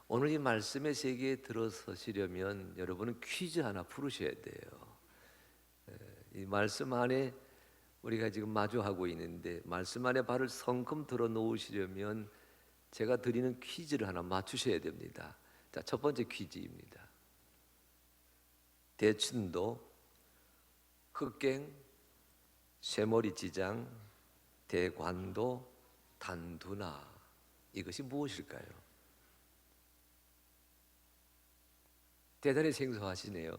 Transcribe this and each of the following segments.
오늘 이 말씀의 세계에 들어서시려면 여러분은 퀴즈 하나 풀으셔야 돼요. 이 말씀 안에 우리가 지금 마주하고 있는데 말씀 안에 발을 성큼 들어 놓으시려면 제가 드리는 퀴즈를 하나 맞추셔야 됩니다. 자, 첫 번째 퀴즈입니다. 대춘도, 흑갱, 쇠머리지장, 대관도, 단두나, 이것이 무엇일까요? 대단히 생소하시네요.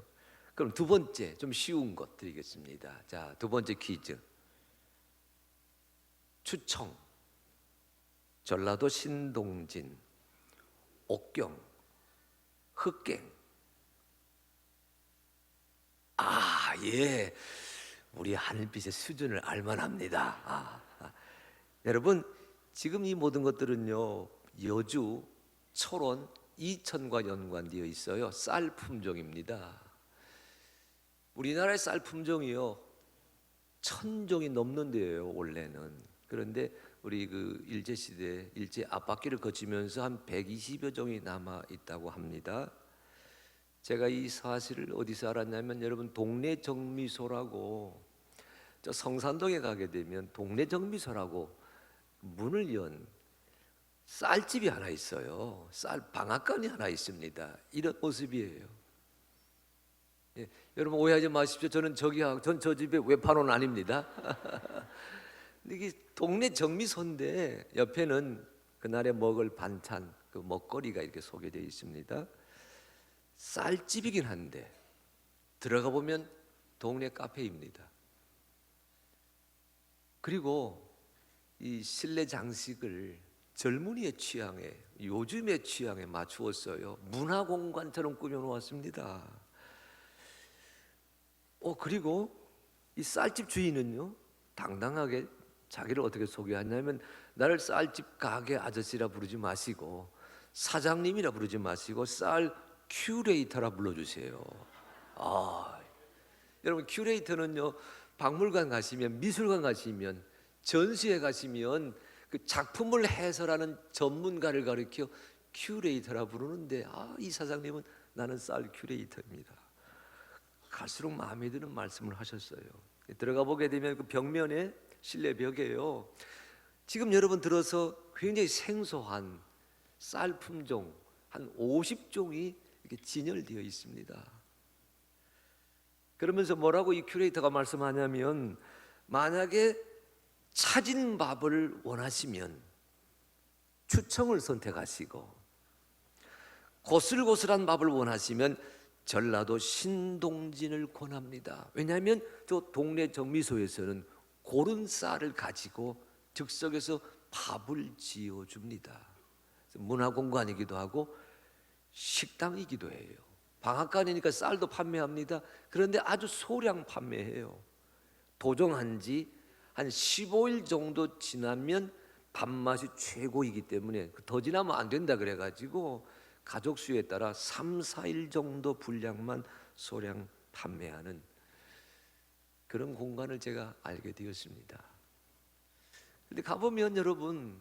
그럼 두 번째 좀 쉬운 것 드리겠습니다. 자, 두 번째 퀴즈. 추청, 전라도 신동진, 옥경, 흑갱. 아, 예. 우리 하늘빛의 수준을 알만합니다. 여러분, 지금 이 모든 것들은요, 여주, 철원, 이천과 연관되어 있어요. 쌀 품종입니다. 우리나라의 쌀 품종이요 1000종이 넘는데요 원래는. 그런데 우리 그 일제 시대 일제 압박기를 거치면서 한 120여 종이 남아 있다고 합니다. 제가 이 사실을 어디서 알았냐면 여러분 동네 정미소라고 저 성산동에 가게 되면 동네 정미소라고 문을 연 쌀집이 하나 있어요. 쌀 방앗간이 하나 있습니다. 이런 모습이에요. 예, 여러분 오해하지 마십시오. 전 저 집의 외판원 아닙니다. 이게 동네 정미소인데 옆에는 그날에 먹을 반찬, 그 먹거리가 이렇게 소개되어 있습니다. 쌀집이긴 한데 들어가 보면 동네 카페입니다. 그리고 이 실내 장식을 젊은이의 취향에, 요즘의 취향에 맞추었어요. 문화공간처럼 꾸며놓았습니다. 그리고 이 쌀집 주인은요 당당하게 자기를 어떻게 소개하냐면 나를 쌀집 가게 아저씨라 부르지 마시고 사장님이라 부르지 마시고 쌀 큐레이터라 불러주세요. 여러분 큐레이터는요 박물관 가시면, 미술관 가시면, 전시회 가시면 그 작품을 해설하는 전문가를 가리켜 큐레이터라 부르는데 이 사장님은 나는 쌀 큐레이터입니다. 갈수록 마음에 드는 말씀을 하셨어요. 들어가 보게 되면 그 벽면에 실내 벽에요 지금 여러분 들어서 굉장히 생소한 쌀 품종 한 50종이 이렇게 진열되어 있습니다. 그러면서 뭐라고 이 큐레이터가 말씀하냐면 만약에 차진 밥을 원하시면 추청을 선택하시고 고슬고슬한 밥을 원하시면 전라도 신동진을 권합니다. 왜냐하면 저 동네 정미소에서는 고른 쌀을 가지고 즉석에서 밥을 지어줍니다. 문화공간이기도 하고 식당이기도 해요. 방앗간이니까 쌀도 판매합니다. 그런데 아주 소량 판매해요. 도정한 지 한 15일 정도 지나면 밥맛이 최고이기 때문에 더 지나면 안 된다 그래가지고 가족 수에 따라 3, 4일 정도 분량만 소량 판매하는 그런 공간을 제가 알게 되었습니다. 근데 가보면 여러분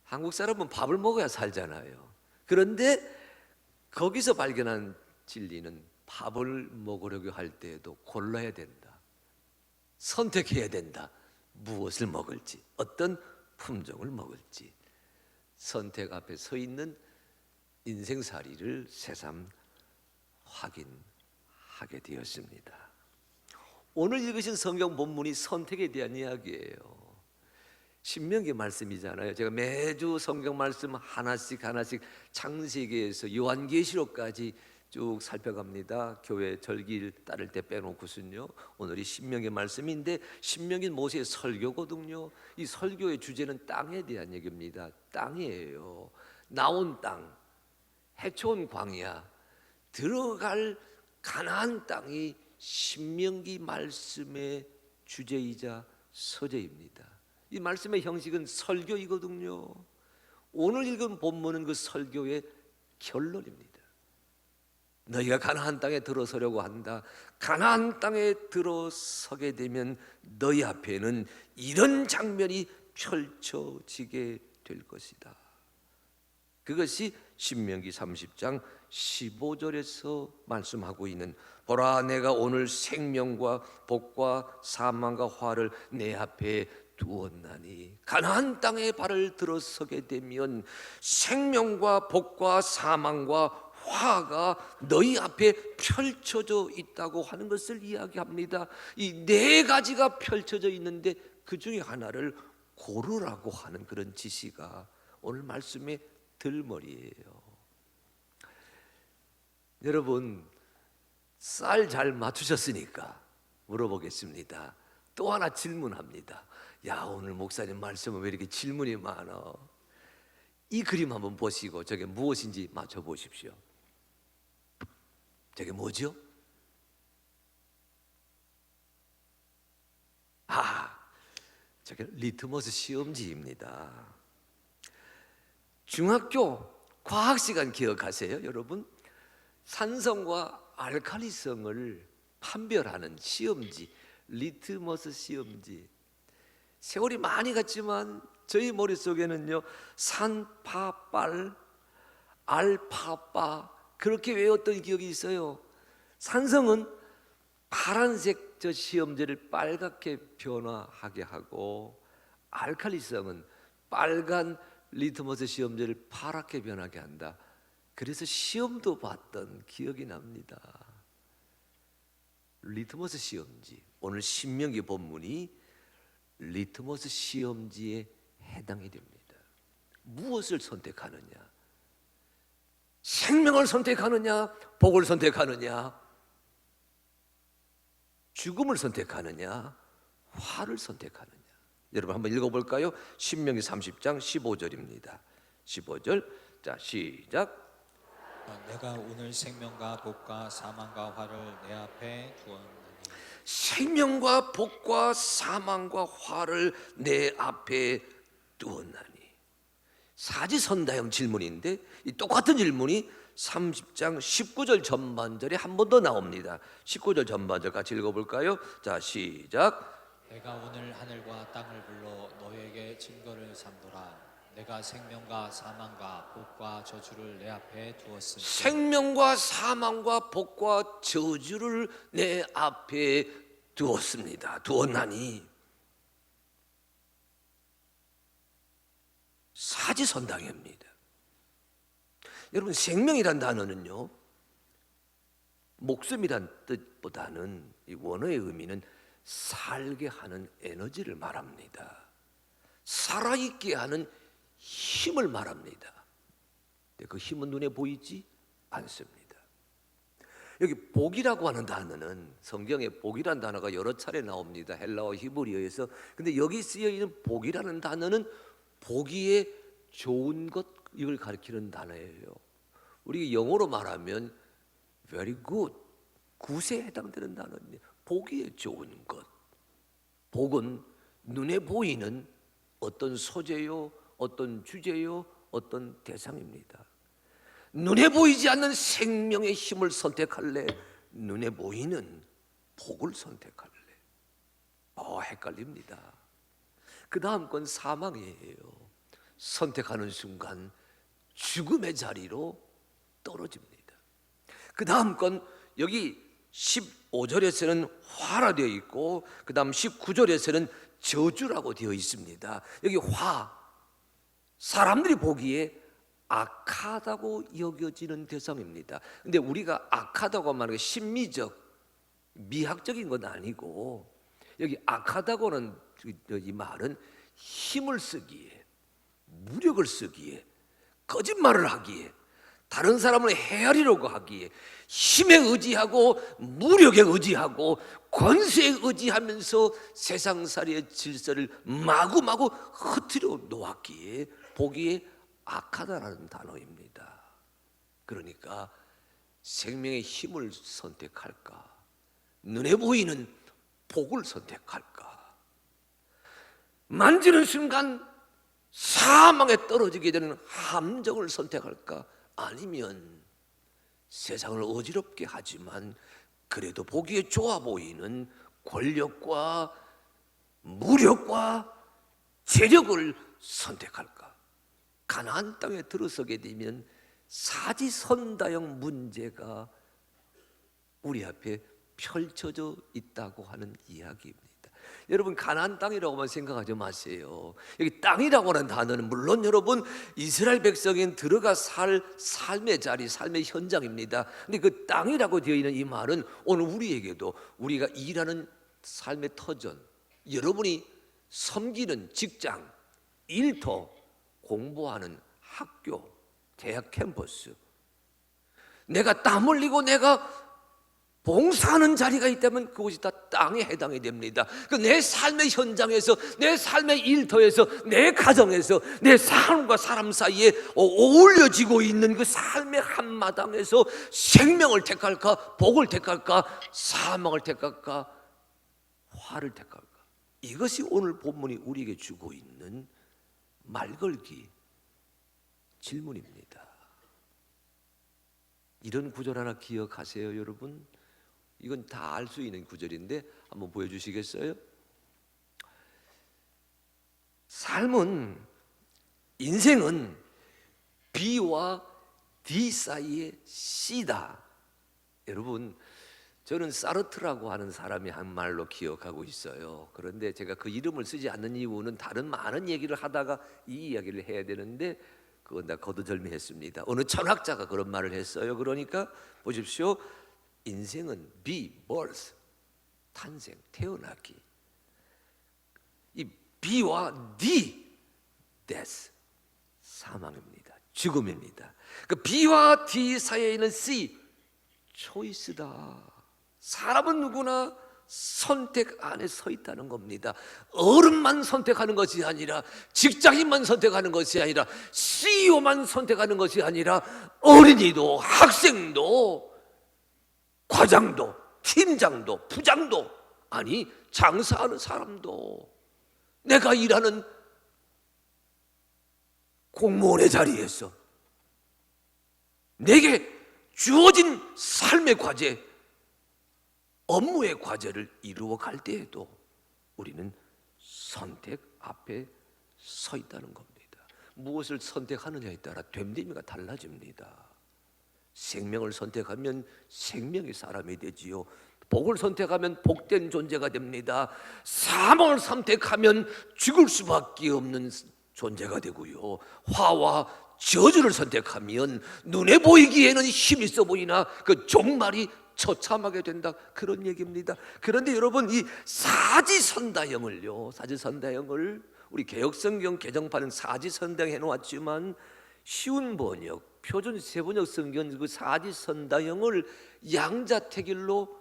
한국 사람은 밥을 먹어야 살잖아요. 그런데 거기서 발견한 진리는 밥을 먹으려고 할 때에도 골라야 된다. 선택해야 된다. 무엇을 먹을지, 어떤 품종을 먹을지 선택 앞에 서 있는 인생살이를 새삼 확인하게 되었습니다. 오늘 읽으신 성경 본문이 선택에 대한 이야기예요. 신명기 말씀이잖아요. 제가 매주 성경 말씀 하나씩 창세기에서 요한계시록까지 쭉 살펴갑니다. 교회 절기를 따를 때 빼놓고선요. 오늘이 신명기 말씀인데 신명기는 모세의 설교거든요. 이 설교의 주제는 땅에 대한 얘기입니다. 땅이에요. 나온 땅, 해쳐온 광야, 들어갈 가나안 땅이 신명기 말씀의 주제이자 서재입니다. 이 말씀의 형식은 설교이거든요. 오늘 읽은 본문은 그 설교의 결론입니다. 너희가 가나안 땅에 들어서려고 한다. 가나안 땅에 들어서게 되면 너희 앞에는 이런 장면이 펼쳐지게 될 것이다. 그것이 신명기 30장 15절에서 말씀하고 있는 보라 내가 오늘 생명과 복과 사망과 화를 내 앞에 두었나니 가나안 땅에 발을 들어서게 되면 생명과 복과 사망과 화가 너희 앞에 펼쳐져 있다고 하는 것을 이야기합니다. 이 네 가지가 펼쳐져 있는데 그 중에 하나를 고르라고 하는 그런 지시가 오늘 말씀의 들머리예요. 여러분 쌀 잘 맞추셨으니까 물어보겠습니다. 또 하나 질문합니다. 야 오늘 목사님 말씀은 왜 이렇게 질문이 많아? 이 그림 한번 보시고 저게 무엇인지 맞춰보십시오. 저게 뭐죠? 저게 리트머스 시험지입니다. 중학교 과학시간 기억하세요, 여러분? 산성과 알칼리성을 판별하는 시험지, 리트머스 시험지. 세월이 많이 갔지만 저희 머릿속에는요 산파빨, 알파빠 그렇게 외웠던 기억이 있어요. 산성은 파란색 저 시험지를 빨갛게 변화하게 하고 알칼리성은 빨간 리트머스 시험지를 파랗게 변하게 한다. 그래서 시험도 봤던 기억이 납니다. 리트머스 시험지, 오늘 신명기 본문이 리트머스 시험지에 해당이 됩니다. 무엇을 선택하느냐? 생명을 선택하느냐? 복을 선택하느냐? 죽음을 선택하느냐? 화를 선택하느냐? 여러분 한번 읽어볼까요? 신명기 30장 15절입니다 15절 자 시작. 내가 오늘 생명과 복과 사망과 화를 내 앞에 두었나니 생명과 복과 사망과 화를 내 앞에 두었나니. 사지선다형 질문인데 이 똑같은 질문이 30장 19절 전반절에 한 번 더 나옵니다. 19절 전반절 같이 읽어볼까요? 자 시작. 내가 오늘 하늘과 땅을 불러 너에게 증거를 삼도라. 내가 생명과 사망과 복과 저주를 내 앞에 두었으니 생명과 사망과 복과 저주를 내 앞에 두었습니다. 두었나니. 사지선당입니다. 여러분 생명이란 단어는요 목숨이란 뜻보다는 이 원어의 의미는 살게 하는 에너지를 말합니다. 살아있게 하는 힘을 말합니다. 그 힘은 눈에 보이지 않습니다. 여기 복이라고 하는 단어는 성경에 복이라는 단어가 여러 차례 나옵니다. 헬라어 히브리어에서. 근데 여기 쓰여 있는 복이라는 단어는 보기에 좋은 것 이걸 가리키는 단어예요. 우리 영어로 말하면 very good, 굿에 해당되는 단어입니다. 보기에 좋은 것. 복은 눈에 보이는 어떤 소재요, 어떤 주제요, 어떤 대상입니다. 눈에 보이지 않는 생명의 힘을 선택할래? 눈에 보이는 복을 선택할래? 헷갈립니다. 그 다음 건 사망이에요. 선택하는 순간 죽음의 자리로 떨어집니다. 그 다음 건 여기 15절에서는 화라 되어 있고 그 다음 19절에서는 저주라고 되어 있습니다. 여기 화, 사람들이 보기에 악하다고 여겨지는 대상입니다. 근데 우리가 악하다고 말하는 게 심미적, 미학적인 건 아니고 여기 악하다고는 이 말은 힘을 쓰기에, 무력을 쓰기에, 거짓말을 하기에, 다른 사람을 헤아리려고 하기에 힘에 의지하고 무력에 의지하고 권세에 의지하면서 세상살이의 질서를 마구마구 흐트려 놓았기에 보기에 악하다라는 단어입니다. 그러니까 생명의 힘을 선택할까? 눈에 보이는 복을 선택할까? 만지는 순간 사망에 떨어지게 되는 함정을 선택할까? 아니면 세상을 어지럽게 하지만 그래도 보기에 좋아 보이는 권력과 무력과 재력을 선택할까? 가나안 땅에 들어서게 되면 사지선다형 문제가 우리 앞에 펼쳐져 있다고 하는 이야기입니다. 여러분, 가나안 땅이라고만 생각하지 마세요. 여기 땅이라고 하는 단어는 물론 여러분 이스라엘 백성인 들어가 살 삶의 자리, 삶의 현장입니다. 근데 그 땅이라고 되어 있는 이 말은 오늘 우리에게도 우리가 일하는 삶의 터전, 여러분이 섬기는 직장, 일터, 공부하는 학교, 대학 캠퍼스, 내가 땀 흘리고 내가 봉사하는 자리가 있다면 그곳이 다 땅에 해당이 됩니다. 내 삶의 현장에서, 내 삶의 일터에서, 내 가정에서, 내 사람과 사람 사이에 어울려지고 있는 그 삶의 한마당에서 생명을 택할까, 복을 택할까, 사망을 택할까, 화를 택할까. 이것이 오늘 본문이 우리에게 주고 있는 말걸기 질문입니다. 이런 구절 하나 기억하세요, 여러분. 이건 다 알 수 있는 구절인데 한번 보여주시겠어요? 삶은, 인생은 B와 D 사이의 C다. 여러분, 저는 사르트라고 하는 사람이 한 말로 기억하고 있어요. 그런데 제가 그 이름을 쓰지 않는 이유는 다른 많은 얘기를 하다가 이 이야기를 해야 되는데 그건 다 거두절미했습니다. 어느 철학자가 그런 말을 했어요. 그러니까 보십시오. 인생은 be, birth, 탄생, 태어나기. 이 B와 D, death, 사망입니다. 죽음입니다. 그 B와 D 사이에 있는 C, choice다. 사람은 누구나 선택 안에 서 있다는 겁니다. 어른만 선택하는 것이 아니라, 직장인만 선택하는 것이 아니라, CEO만 선택하는 것이 아니라, 어린이도 학생도 과장도 팀장도 부장도, 아니 장사하는 사람도, 내가 일하는 공무원의 자리에서 내게 주어진 삶의 과제, 업무의 과제를 이루어 갈 때에도 우리는 선택 앞에 서 있다는 겁니다. 무엇을 선택하느냐에 따라 됨됨이가 달라집니다. 생명을 선택하면 생명의 사람이 되지요. 복을 선택하면 복된 존재가 됩니다. 사망을 선택하면 죽을 수밖에 없는 존재가 되고요. 화와 저주를 선택하면 눈에 보이기에는 힘이 있어 보이나 그 종말이 처참하게 된다, 그런 얘기입니다. 그런데 여러분, 이 사지선다형을요, 사지선다형을 우리 개역성경 개정판은 사지선다형 해놓았지만 쉬운 번역, 표준 세번역 성경 그 사지선다형을 양자택일로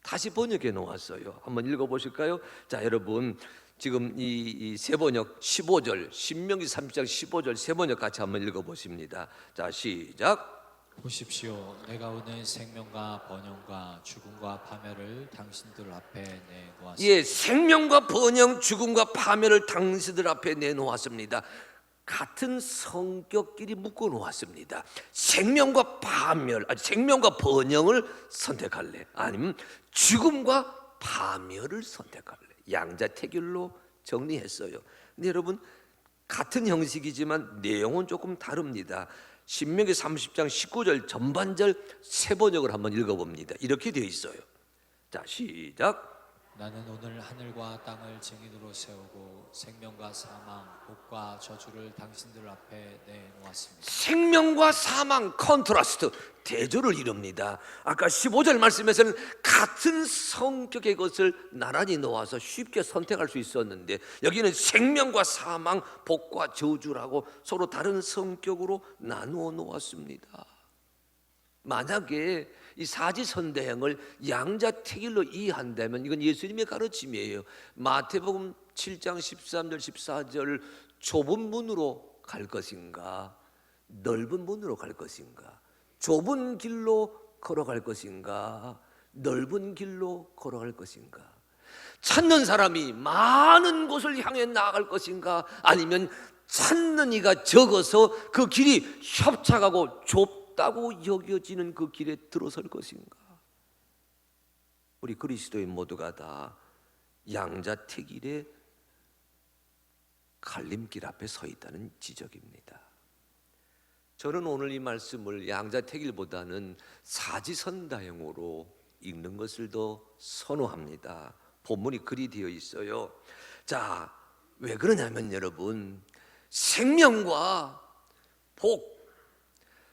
다시 번역해 놓았어요. 한번 읽어보실까요? 자, 여러분 지금 이 세번역 15절, 신명기 30장 15절 세번역 같이 한번 읽어보십니다. 자, 시작. 보십시오. 내가 오늘 생명과 번영과 죽음과 파멸을 당신들 앞에 내놓았습니다. 예, 생명과 번영, 죽음과 파멸을 당신들 앞에 내놓았습니다. 같은 성격끼리 묶어 놓았습니다. 생명과 파멸, 생명과 번영을 선택할래? 아니면 죽음과 파멸을 선택할래? 양자택일로 정리했어요. 근데 여러분, 같은 형식이지만 내용은 조금 다릅니다. 신명기 30장 19절 전반절 세번역을 한번 읽어봅니다. 이렇게 되어 있어요. 자, 시작. 나는 오늘 하늘과 땅을 증인으로 세우고 생명과 사망, 복과 저주를 당신들 앞에 내놓았습니다. 생명과 사망, 컨트라스트, 대조를 이룹니다. 아까 15절 말씀에서는 같은 성격의 것을 나란히 놓아서 쉽게 선택할 수 있었는데 여기는 생명과 사망, 복과 저주라고 서로 다른 성격으로 나누어 놓았습니다. 만약에 이 사지선다형을 양자택일로 이해한다면 이건 예수님의 가르침이에요. 마태복음 7장 13절 14절 좁은 문으로 갈 것인가, 넓은 문으로 갈 것인가, 좁은 길로 걸어갈 것인가, 넓은 길로 걸어갈 것인가, 찾는 사람이 많은 곳을 향해 나아갈 것인가, 아니면 찾는 이가 적어서 그 길이 협착하고 좁다고 여겨지는 그 길에 들어설 것인가. 우리 그리스도인 모두가 다 양자택일의 갈림길 앞에 서 있다는 지적입니다. 저는 오늘 이 말씀을 양자택일보다는 사지선다형으로 읽는 것을 더 선호합니다. 본문이 그리 되어 있어요. 자, 왜 그러냐면 여러분, 생명과 복,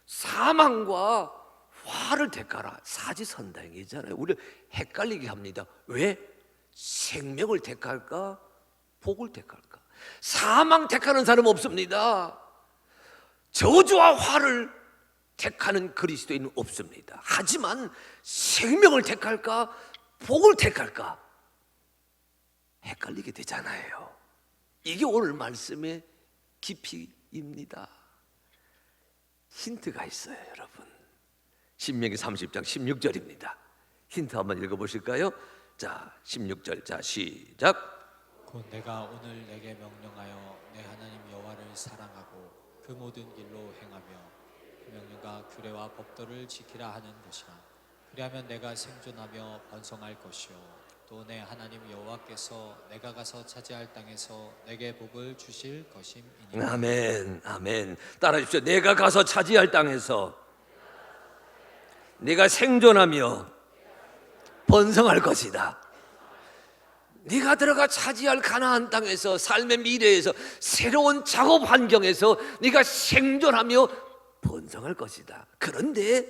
사망과 화를 택하라. 사지선다형이잖아요. 우리 헷갈리게 합니다. 왜? 생명을 택할까? 복을 택할까? 사망 택하는 사람 없습니다. 저주와 화를 택하는 그리스도인은 없습니다. 하지만 생명을 택할까? 복을 택할까? 헷갈리게 되잖아요. 이게 오늘 말씀의 깊이입니다. 힌트가 있어요, 여러분. 신명기 30장 16절입니다. 힌트 한번 읽어보실까요? 자, 16절. 자, 시작. 곧 내가 오늘 내게 명령하여 내 하나님 여호와를 사랑하고 그 모든 길로 행하며 그 명령과 규례와 법도를 지키라 하는 것이라. 그리하면 내가 생존하며 번성할 것이요 또 내 하나님 여호와께서 내가 가서 차지할 땅에서 내게 복을 주실 것임이니라. 아멘, 아멘. 따라해 주십시오. 내가 가서 차지할 땅에서 네가 생존하며 번성할 것이다. 네가 들어가 차지할 가나안 땅에서, 삶의 미래에서, 새로운 작업 환경에서 네가 생존하며 번성할 것이다. 그런데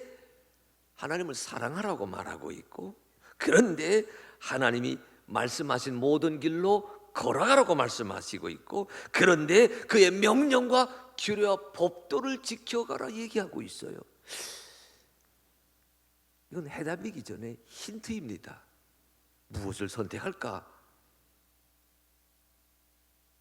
하나님을 사랑하라고 말하고 있고, 그런데 하나님이 말씀하신 모든 길로 걸어가라고 말씀하시고 있고, 그런데 그의 명령과 규례와 법도를 지켜가라 얘기하고 있어요. 이건 해답이기 전에 힌트입니다. 무엇을 선택할까?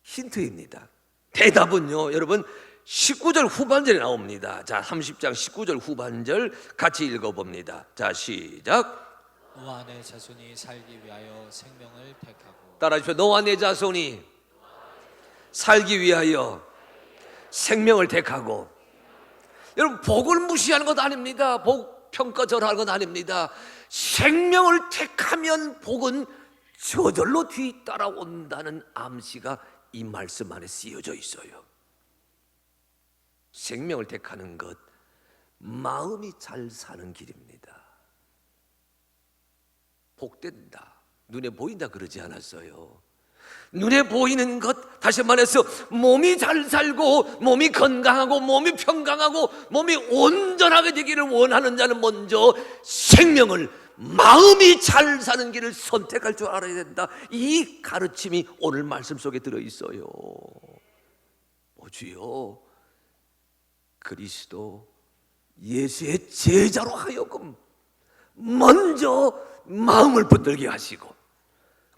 힌트입니다. 대답은요, 여러분 19절 후반절에 나옵니다. 자, 30장 19절 후반절 같이 읽어봅니다. 자, 시작. 너와 내 자손이 살기 위하여 생명을 택하고. 따라하십시오. 너와 내 자손이 살기 위하여 생명을 택하고. 여러분, 복을 무시하는 것 아닙니다. 복 평가절하는 것 아닙니다. 생명을 택하면 복은 저절로 뒤따라온다는 암시가 이 말씀 안에 쓰여져 있어요. 생명을 택하는 것, 마음이 잘 사는 길입니다. 복된다, 눈에 보인다 그러지 않았어요. 눈에 보이는 것, 다시 말해서 몸이 잘 살고 몸이 건강하고 몸이 평강하고 몸이 온전하게 되기를 원하는 자는 먼저 생명을, 마음이 잘 사는 길을 선택할 줄 알아야 된다. 이 가르침이 오늘 말씀 속에 들어있어요. 오주여, 그리스도 예수의 제자로 하여금 먼저 마음을 붙들게 하시고,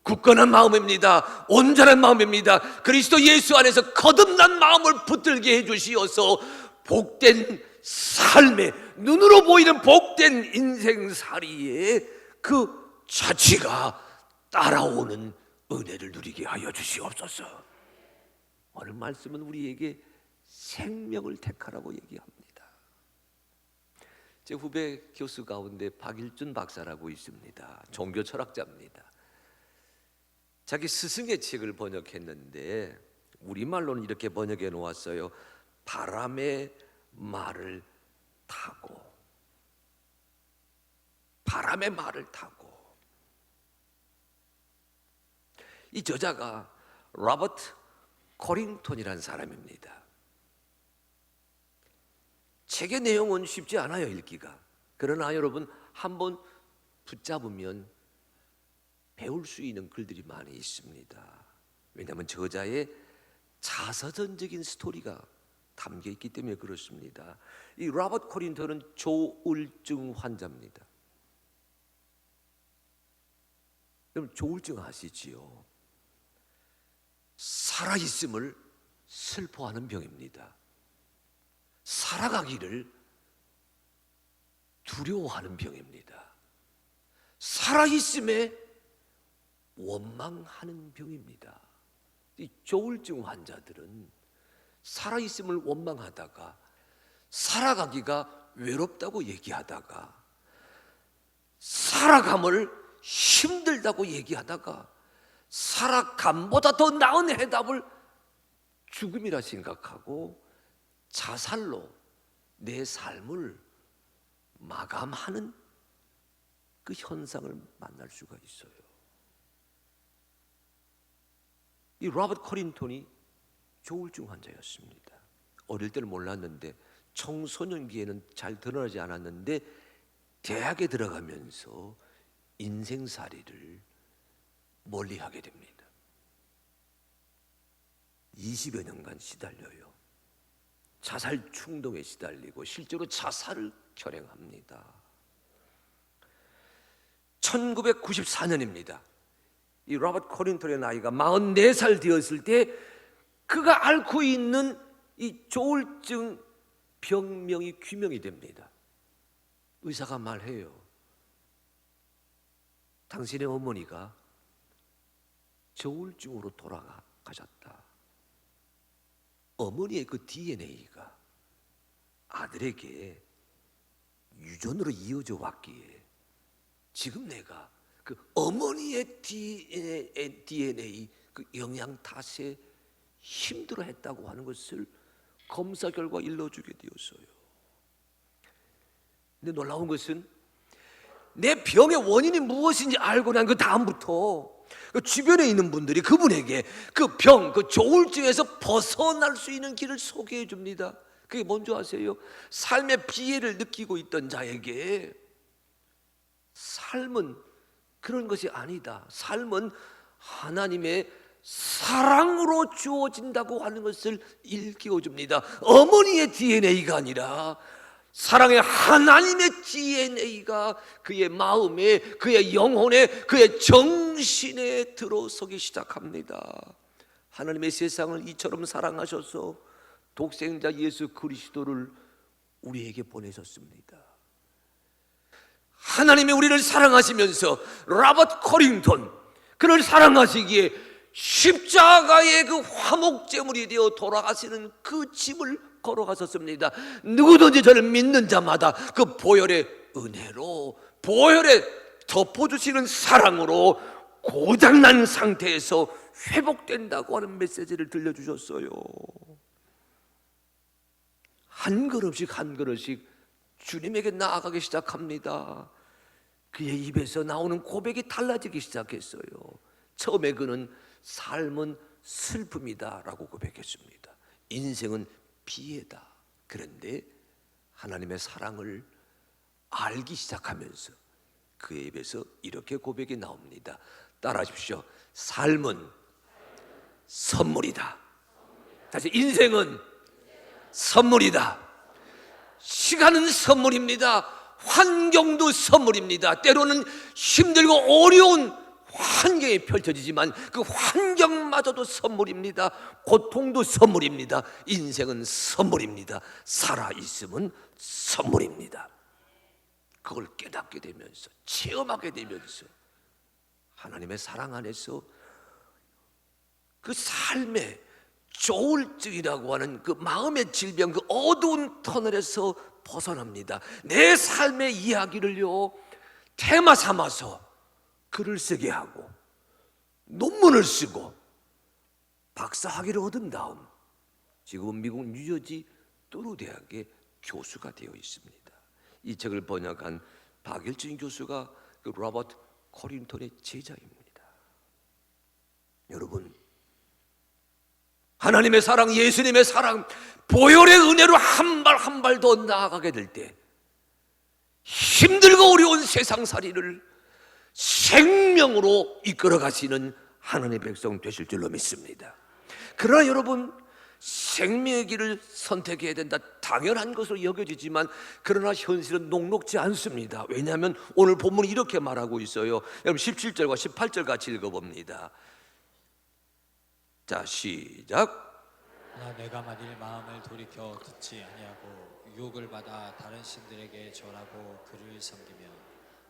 굳건한 마음입니다. 온전한 마음입니다. 그리스도 예수 안에서 거듭난 마음을 붙들게 해주시어서 복된 삶에, 눈으로 보이는 복된 인생살이에 그 자취가 따라오는 은혜를 누리게 하여 주시옵소서. 오늘 말씀은 우리에게 생명을 택하라고 얘기합니다. 제 후배 교수 가운데 박일준 박사라고 있습니다. 종교 철학자입니다. 자기 스승의 책을 번역했는데 우리말로는 이렇게 번역해 놓았어요. 바람의 말을 타고. 바람의 말을 타고. 이 저자가 로버트 코링턴이라는 사람입니다. 책의 내용은 쉽지 않아요, 읽기가. 그러나 여러분, 한번 붙잡으면 배울 수 있는 글들이 많이 있습니다. 왜냐하면 저자의 자서전적인 스토리가 담겨 있기 때문에 그렇습니다. 이 로버트 코린턴은 조울증 환자입니다. 여러분, 조울증 아시지요? 살아있음을 슬퍼하는 병입니다. 살아가기를 두려워하는 병입니다. 살아있음에 원망하는 병입니다. 이 조울증 환자들은 살아있음을 원망하다가, 살아가기가 외롭다고 얘기하다가, 살아감을 힘들다고 얘기하다가, 살아감보다 더 나은 해답을 죽음이라 생각하고 자살로 내 삶을 마감하는 그 현상을 만날 수가 있어요. 이 로버트 코린턴이 조울증 환자였습니다. 어릴 때는 몰랐는데 청소년기에는 잘 드러나지 않았는데 대학에 들어가면서 인생살이를 멀리하게 됩니다. 20여 년간 시달려요. 자살 충동에 시달리고 실제로 자살을 결행합니다. 1994년입니다. 이 로버트 코린턴의 나이가 44살 되었을 때 그가 앓고 있는 이 조울증 병명이 규명이 됩니다. 의사가 말해요. 당신의 어머니가 조울증으로 돌아가셨다. 어머니의 그 DNA가 아들에게 유전으로 이어져 왔기에 지금 내가 그 어머니의 DNA 그 영양 탓에 힘들어했다고 하는 것을 검사 결과 일러주게 되었어요. 근데 놀라운 것은 내 병의 원인이 무엇인지 알고 난 그 다음부터 그 주변에 있는 분들이 그분에게 그 병, 그 조울증에서 벗어날 수 있는 길을 소개해 줍니다. 그게 뭔지 아세요? 삶의 피해를 느끼고 있던 자에게 삶은 그런 것이 아니다. 삶은 하나님의 사랑으로 주어진다고 하는 것을 일깨워 줍니다. 어머니의 DNA가 아니라 사랑의 하나님의 DNA가 그의 마음에, 그의 영혼에, 그의 정신에 들어서기 시작합니다. 하나님의 세상을 이처럼 사랑하셔서 독생자 예수 그리스도를 우리에게 보내셨습니다. 하나님이 우리를 사랑하시면서 로버트 코링턴, 그를 사랑하시기에 십자가의 그 화목제물이 되어 돌아가시는 그 짐을 걸어가셨습니다. 누구든지 저를 믿는 자마다 그 보혈의 은혜로, 보혈에 덮어주시는 사랑으로 고장난 상태에서 회복된다고 하는 메시지를 들려주셨어요. 한 걸음씩 한 걸음씩 주님에게 나아가기 시작합니다. 그의 입에서 나오는 고백이 달라지기 시작했어요. 처음에 그는 삶은 슬픔이다 라고 고백했습니다. 인생은 피해다. 그런데 하나님의 사랑을 알기 시작하면서 그의 입에서 이렇게 고백이 나옵니다. 따라하십시오. 삶은 선물이다. 다시, 인생은 선물이다. 시간은 선물입니다. 환경도 선물입니다. 때로는 힘들고 어려운 환경이 펼쳐지지만 그 환경마저도 선물입니다. 고통도 선물입니다. 인생은 선물입니다. 살아있음은 선물입니다. 그걸 깨닫게 되면서, 체험하게 되면서 하나님의 사랑 안에서 그 삶의 조울증이라고 하는 그 마음의 질병, 그 어두운 터널에서 벗어납니다. 내 삶의 이야기를요 테마 삼아서 글을 쓰게 하고 논문을 쓰고 박사학위를 얻은 다음 지금은 미국 뉴저지 또르 대학의 교수가 되어 있습니다. 이 책을 번역한 박일진 교수가 그 로버트 코린턴의 제자입니다. 여러분, 하나님의 사랑, 예수님의 사랑, 보혈의 은혜로 한 발 한 발 더 나아가게 될 때 힘들고 어려운 세상살이를 생명으로 이끌어 가시는 하나님의 백성 되실 줄로 믿습니다. 그러나 여러분, 생명의 길을 선택해야 된다, 당연한 것으로 여겨지지만 그러나 현실은 녹록지 않습니다. 왜냐하면 오늘 본문이 이렇게 말하고 있어요. 여러분 17절과 18절 같이 읽어봅니다. 자, 시작. 나 내가 만일 마음을 돌이켜 듣지 아니하고 유혹을 받아 다른 신들에게 절하고 그를 섬기면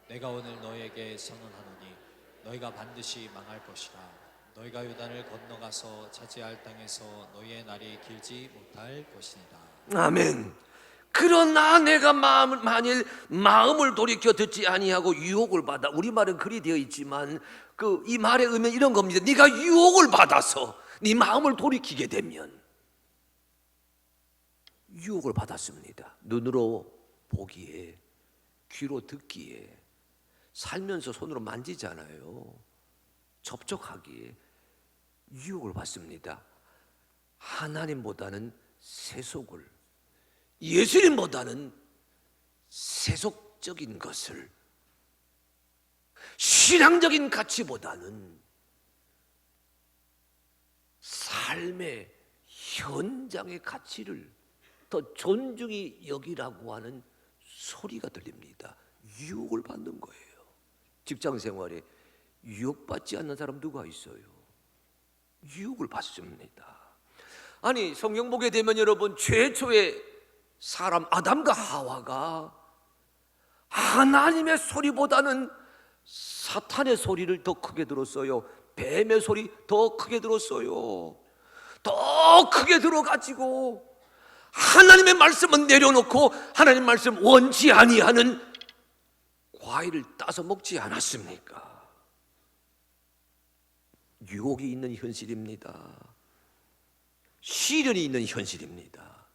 내가 오늘 너에게 선언하노니 너희가 반드시 망할 것이라. 너희가 요단을 건너가서 차지할 땅에서 너희의 날이 길지 못할 것이니라. 아멘. 그러나 내가 만일 마음을 돌이켜 듣지 아니하고 유혹을 받아, 우리말은 그리 되어 있지만 그 이 말의 의미는 이런 겁니다. 네가 유혹을 받아서 네 마음을 돌이키게 되면 유혹을 받았습니다. 눈으로 보기에, 귀로 듣기에, 살면서 손으로 만지잖아요. 접촉하기에 유혹을 받습니다. 하나님보다는 세속을, 예수님보다는 세속적인 것을, 신앙적인 가치보다는 삶의 현장의 가치를 더 존중히 여기라고 하는 소리가 들립니다. 유혹을 받는 거예요. 직장 생활에 유혹받지 않는 사람 누가 있어요? 유혹을 받습니다. 아니, 성경 보게 되면 여러분, 최초의 사람 아담과 하와가 하나님의 소리보다는 사탄의 소리를 더 크게 들었어요. 뱀의 소리 더 크게 들었어요. 더 크게 들어가지고 하나님의 말씀은 내려놓고 하나님 말씀 원치 아니하는 과일을 따서 먹지 않았습니까? 유혹이 있는 현실입니다. 시련이 있는 현실입니다.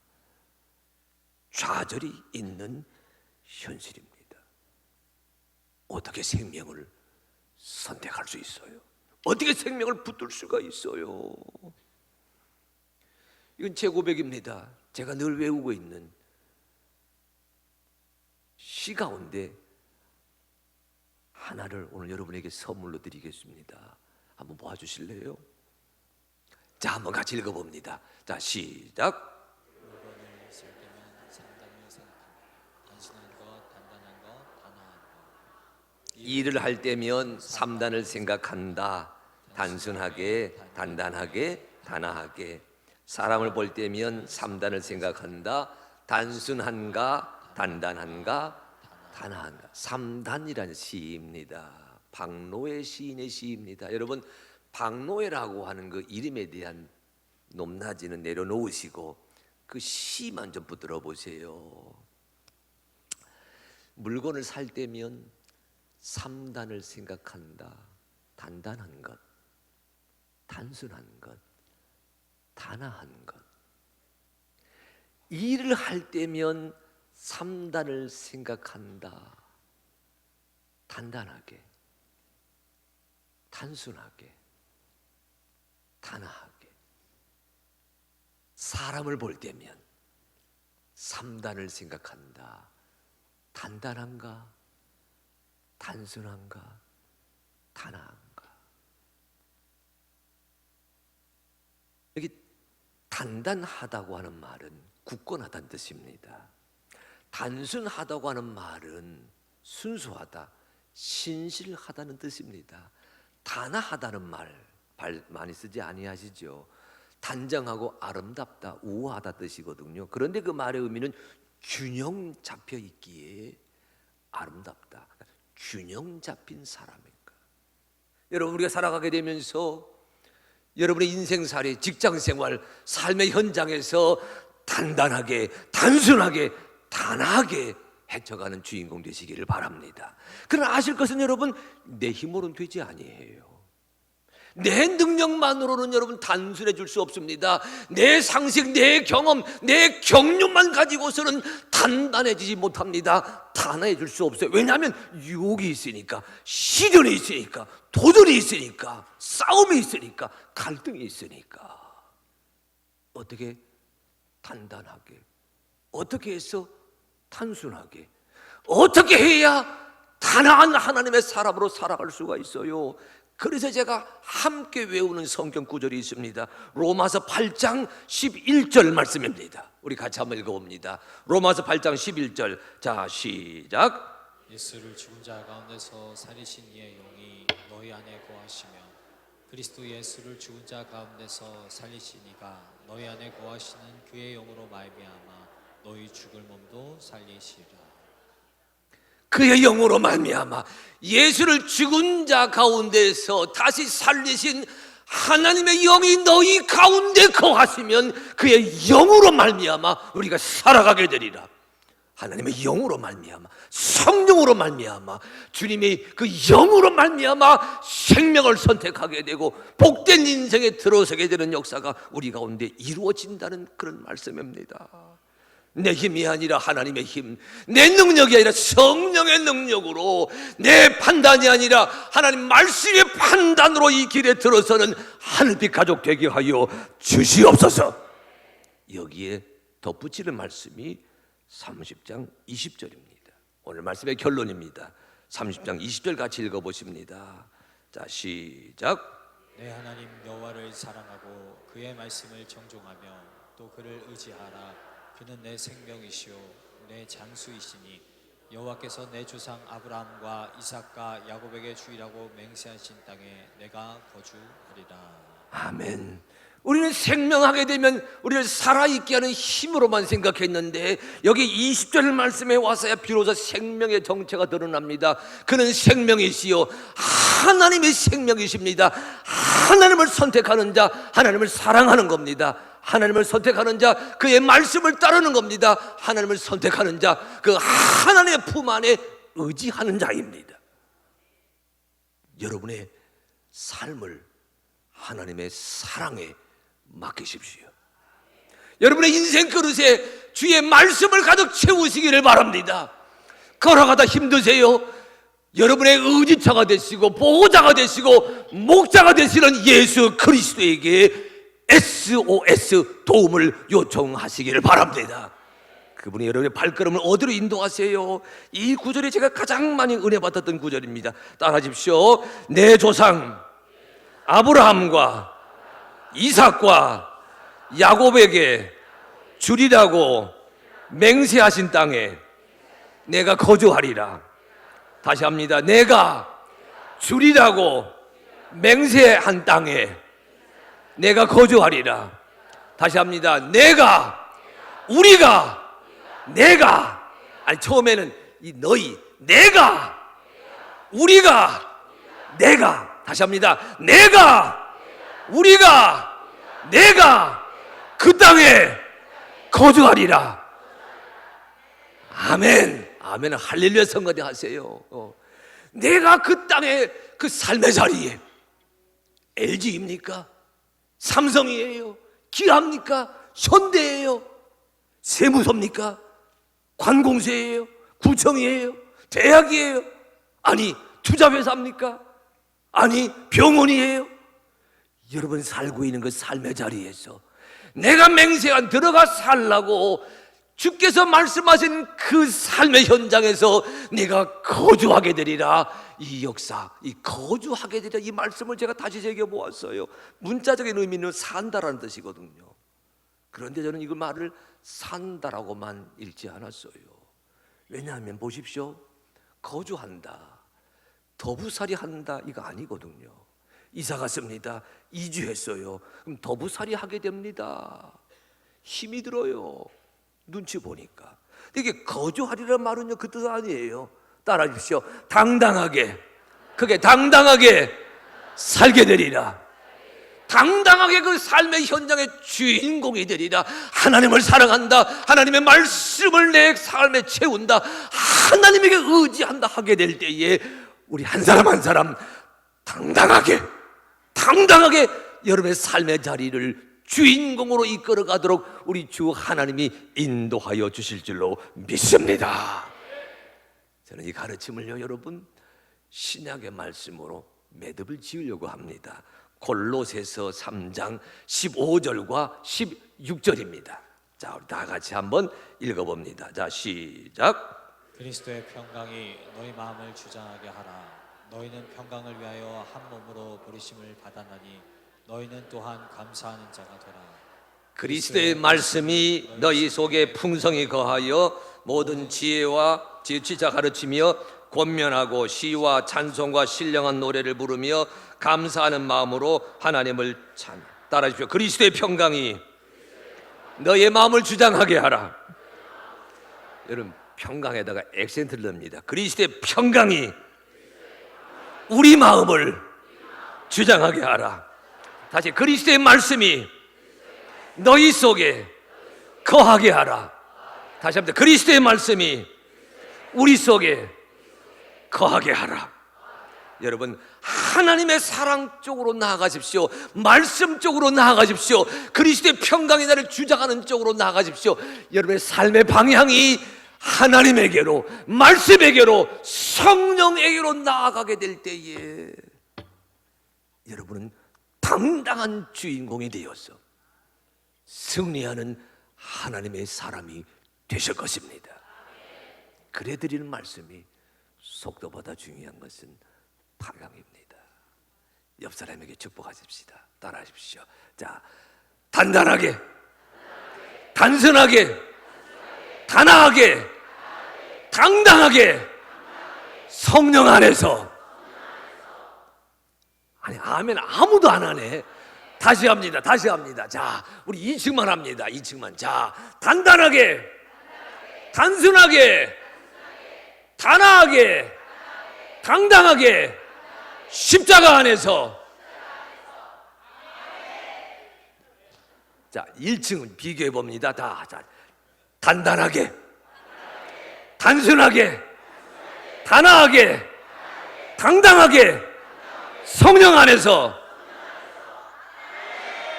좌절이 있는 현실입니다. 어떻게 생명을 선택할 수 있어요? 어떻게 생명을 붙들 수가 있어요? 이건 제 고백입니다. 제가 늘 외우고 있는 시 가운데 하나를 오늘 여러분에게 선물로 드리겠습니다. 한번 모아주실래요? 자, 한번 같이 읽어봅니다. 자, 시작. 물건을 쓸 때면 상담을 생각한다. 단순한 것, 단단한 것, 단아한 것. 일을 할 때면 3단을 생각한다. 단순하게, 단단하게, 단아하게. 사람을 볼 때면 3단을 생각한다. 단순한가, 단단한가, 단아한가. 3단이라는 시입니다. 박노해 시인의 시입니다. 여러분, 박노해라고 하는 그 이름에 대한 높낮이는 내려놓으시고 그 시만 좀 붙들어 보세요. 물건을 살 때면 3단을 생각한다. 단단한 것, 단순한 것, 단아한 것. 일을 할 때면 3단을 생각한다. 단단하게, 단순하게, 단아하게. 사람을 볼 때면 3단을 생각한다. 단단한가, 단순한가, 단아한가. 여기 단단하다고 하는 말은 굳건하다는 뜻입니다. 단순하다고 하는 말은 순수하다, 신실하다는 뜻입니다. 단아하다는 말 많이 쓰지 아니하시죠? 단정하고 아름답다, 우아하다 뜻이거든요. 그런데 그 말의 의미는 균형 잡혀 있기에 아름답다, 균형 잡힌 사람인가. 여러분, 우리가 살아가게 되면서 여러분의 인생살이, 직장생활, 삶의 현장에서 단단하게, 단순하게, 단아하게 헤쳐가는 주인공 되시기를 바랍니다. 그러나 아실 것은 여러분, 내 힘으로는 되지 아니에요. 내 능력만으로는 여러분 단순해질 수 없습니다. 내 상식, 내 경험, 내 경륜만 가지고서는 단단해지지 못합니다. 단아해질 수 없어요. 왜냐하면 유혹이 있으니까, 시련이 있으니까, 도전이 있으니까, 싸움이 있으니까, 갈등이 있으니까. 어떻게 단단하게, 어떻게 해서 단순하게, 어떻게 해야 단아한 하나님의 사람으로 살아갈 수가 있어요? 그래서 제가 함께 외우는 성경 구절이 있습니다. 로마서 8장 11절 말씀입니다. 우리 같이 한번 읽어봅니다. 로마서 8장 11절. 자, 시작. 예수를 죽은 자 가운데서 살리신 이의 영이 너희 안에 거하시며 그리스도 예수를 죽은 자 가운데서 살리신 이가 너희 안에 거하시는 그의 영으로 말미암아 너희 죽을 몸도 살리시리라. 그의 영으로 말미암아 예수를 죽은 자 가운데서 다시 살리신 하나님의 영이 너희 가운데 거하시면 그의 영으로 말미암아 우리가 살아가게 되리라. 하나님의 영으로 말미암아, 성령으로 말미암아, 주님이 그 영으로 말미암아 생명을 선택하게 되고 복된 인생에 들어서게 되는 역사가 우리 가운데 이루어진다는 그런 말씀입니다. 내 힘이 아니라 하나님의 힘, 내 능력이 아니라 성령의 능력으로, 내 판단이 아니라 하나님 말씀의 판단으로 이 길에 들어서는 하늘빛 가족 되게 하여 주시옵소서. 여기에 덧붙이는 말씀이 30장 20절입니다. 오늘 말씀의 결론입니다. 30장 20절 같이 읽어보십니다. 자, 시작. 내 하나님 여호와를 사랑하고 그의 말씀을 정종하며 또 그를 의지하라. 그는 내 생명이시요 내 장수이시니 여호와께서 내 조상 아브라함과 이삭과 야곱에게 주이라고 맹세하신 땅에 내가 거주하리라. 아멘. 우리는 생명하게 되면 우리를 살아있게 하는 힘으로만 생각했는데 여기 20절 말씀에 와서야 비로소 생명의 정체가 드러납니다. 그는 생명이시요 하나님의 생명이십니다. 하나님을 선택하는 자, 하나님을 사랑하는 겁니다. 하나님을 선택하는 자, 그의 말씀을 따르는 겁니다. 하나님을 선택하는 자, 그 하나님의 품 안에 의지하는 자입니다. 여러분의 삶을 하나님의 사랑에 맡기십시오. 여러분의 인생 그릇에 주의 말씀을 가득 채우시기를 바랍니다. 걸어가다 힘드세요? 여러분의 의지처가 되시고 보호자가 되시고 목자가 되시는 예수 그리스도에게 SOS 도움을 요청하시기를 바랍니다. 그분이 여러분의 발걸음을 어디로 인도하세요? 이 구절이 제가 가장 많이 은혜 받았던 구절입니다. 따라하십시오. 내 조상 아브라함과 이삭과 야곱에게 주리라고 맹세하신 땅에 내가 거주하리라. 다시 합니다. 내가 주리라고 맹세한 땅에 내가 거주하리라. 다시 합니다. 내가 아니 처음에는 이 너희, 우리가 다시 합니다. 내가 그 땅에 거주하리라. 아멘. 아멘. 할렐루야 성가대 하세요. 내가 그 땅에 그 삶의 자리에 LG입니까? 삼성이에요? 기아입니까? 현대예요? 세무서입니까? 관공서예요? 구청이에요? 대학이에요? 아니 투자회사입니까? 아니 병원이에요? 여러분 살고 있는 그 삶의 자리에서 내가 맹세한 들어가 살라고 주께서 말씀하신 그 삶의 현장에서 내가 거주하게 되리라. 이 역사, 이 거주하게 되리라, 이 말씀을 제가 다시 새겨보았어요. 문자적인 의미는 산다라는 뜻이거든요. 그런데 저는 이 말을 산다라고만 읽지 않았어요. 왜냐하면 보십시오, 거주한다, 더부살이 한다 이거 아니거든요. 이사 갔습니다. 이주했어요. 그럼 더부살이 하게 됩니다. 힘이 들어요. 눈치 보니까. 이게 거주하리라는 말은요 그 뜻 아니에요. 따라 주십시오. 당당하게, 그게 당당하게 살게 되리라. 당당하게 그 삶의 현장의 주인공이 되리라. 하나님을 사랑한다, 하나님의 말씀을 내 삶에 채운다, 하나님에게 의지한다 하게 될 때에 우리 한 사람 한 사람 당당하게 여러분의 삶의 자리를 주인공으로 이끌어 가도록 우리 주 하나님이 인도하여 주실 줄로 믿습니다. 저는 이 가르침을요 여러분 신약의 말씀으로 매듭을 지으려고 합니다. 골로새서 3장 15절과 16절입니다. 자, 우리 다 같이 한번 읽어봅니다. 자, 시작. 그리스도의 평강이 너희 마음을 주장하게 하라. 너희는 평강을 위하여 한 몸으로 부르심을 받았나니 너희는 또한 감사하는 자가 되라. 그리스도의 말씀이 너희 속에 풍성히 거하여 모든 지혜와 지혜자 가르치며 권면하고 시와 찬송과 신령한 노래를 부르며 감사하는 마음으로 하나님을 찬. 따라하십시오. 그리스도의 평강이 너의 마음을 주장하게 하라. 여러분 평강에다가 액센트를 넣습니다. 그리스도의 평강이 우리 마음을 주장하게 하라. 다시 그리스도의 말씀이 너희 속에 거하게 하라. 다시 합니다. 그리스도의 말씀이 우리 속에 거하게 하라. 여러분 하나님의 사랑 쪽으로 나아가십시오. 말씀 쪽으로 나아가십시오. 그리스도의 평강의 날을 주장하는 쪽으로 나아가십시오. 여러분의 삶의 방향이 하나님에게로, 말씀에게로, 성령에게로 나아가게 될 때에 여러분은 당당한 주인공이 되어서 승리하는 하나님의 사람이 되실 것입니다. 그래 드리는 말씀이 속도보다 중요한 것은 방향입니다. 옆 사람에게 축복하십시다. 따라하십시오. 자, 단단하게, 단순하게, 단아하게, 당당하게 성령 안에서. 아니, 아멘. 아무도 안 하네. 다시 합니다. 다시 합니다. 자, 우리 2층만 합니다. 2층만. 자, 단단하게, 단순하게, 단아하게, 당당하게 십자가 안에서. 자, 1층은 비교해 봅니다. 자, 단단하게, 단순하게, 단아하게, 당당하게 성령 안에서.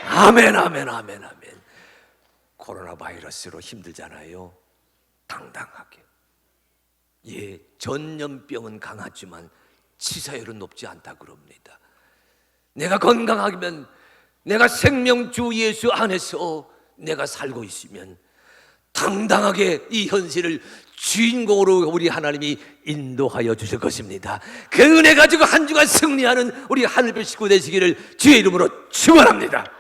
아멘, 아멘, 아멘, 아멘. 코로나 바이러스로 힘들잖아요. 당당하게. 예, 전염병은 강하지만 치사율은 높지 않다 그럽니다. 내가 건강하면, 내가 생명주 예수 안에서 내가 살고 있으면 당당하게 이 현실을 주인공으로 우리 하나님이 인도하여 주실 것입니다. 그 은혜 가지고 한 주간 승리하는 우리 하늘별 식구 되시기를 주의 이름으로 축원합니다.